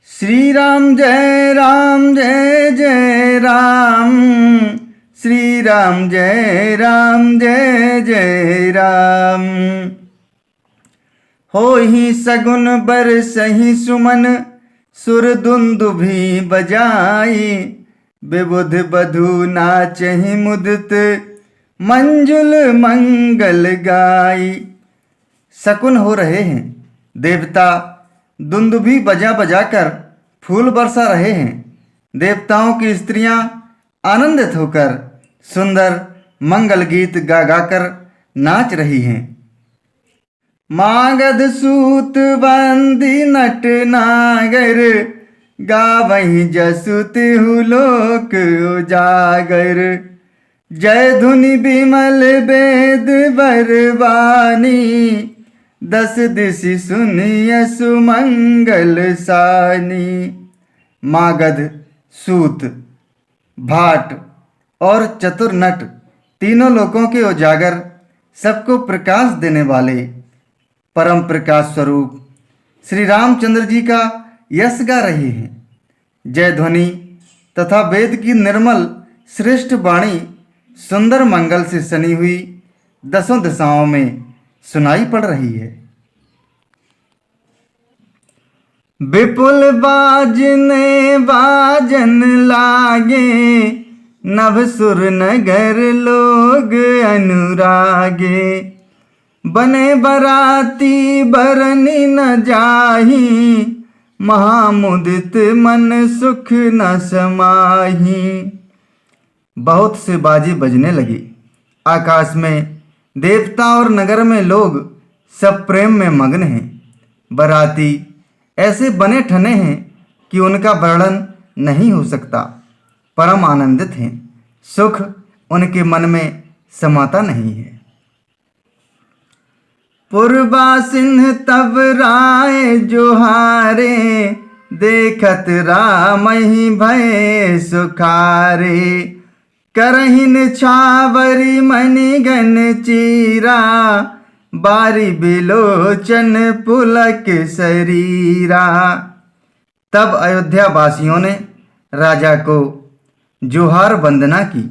श्री राम जय जय राम। श्री राम जय जय राम। होहि सगुन बरसहि सुमन सुर दुंदुभि बजाई। विबुध बधु नाचहि मुदित मंजुल मंगल गाई। शकुन हो रहे हैं, देवता दुंदुभि बजा बजा कर फूल बरसा रहे हैं। देवताओं की स्त्रियां आनंदित होकर सुंदर मंगल गीत गा गा कर नाच रही हैं। मागध सूत बंदी नट नागर गावहीं जसु तिहु लोक उजागर। जय धुनि बिमल वेद बरवानी दस दिशि सुनिय सुमंगल सानी। मागध, सूत, भाट और चतुर नट तीनों लोकों के उजागर सबको प्रकाश देने वाले परम प्रकाश स्वरूप श्री रामचंद्र जी का यश गा रहे हैं। जय ध्वनि तथा वेद की निर्मल श्रेष्ठ वाणी सुंदर मंगल से सनी हुई दसों दिशाओं में सुनाई पड़ रही है। विपुल बाजने बाजन लागे नभ सुर नगर लोग अनुरागे। बने बराती बरनी न जाही महामुदित मन सुख न समाही। बहुत से बाजे बजने लगे। आकाश में देवता और नगर में लोग सब प्रेम में मग्न हैं। बराती ऐसे बने ठने हैं कि उनका वर्णन नहीं हो सकता। परम आनंदित हैं, सुख उनके मन में समाता नहीं है। पूर्वा सिंह तब राय जोहारे देखत राम ही भय सुखारे। करहिन छावरी मणिगन चीरा बारी बिलोचन पुलक शरीरा। तब अयोध्या वासियों ने राजा को जोहार वंदना की।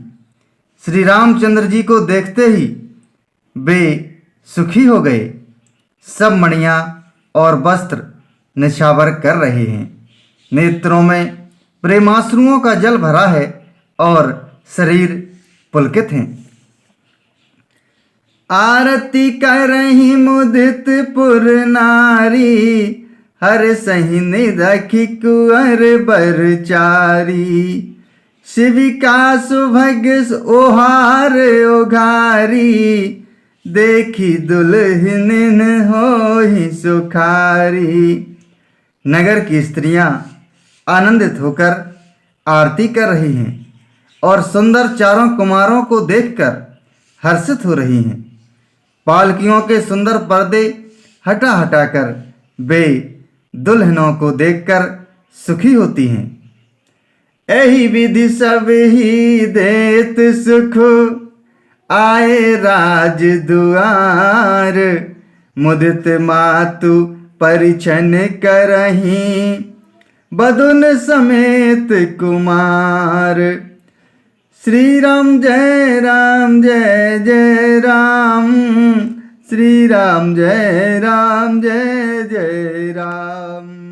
श्री रामचंद्र जी को देखते ही वे सुखी हो गए। सब मणियां और वस्त्र निछावर कर रहे हैं। नेत्रों में प्रेमाश्रुओं का जल भरा है और शरीर पुलकित हैं। आरती करहि मुदित पुर नारी हर सही निरखि कुंवर बरचारी। शिविका सुभग ओहार ओघारी देखी दुल्हनिन होहि सुखारी। नगर की स्त्रियां आनंदित होकर आरती कर रही हैं और सुंदर चारों कुमारों को देखकर हर्षित हो रही हैं। पालकियों के सुंदर पर्दे हटा हटा कर वे दुल्हनों को देखकर सुखी होती हैं। एहि विधि सब ही देत सुख आए राज दुआर। मुदित मातु परिछन करही बधुन समेत कुमार। श्री राम जय जय राम। श्री राम जय जय राम।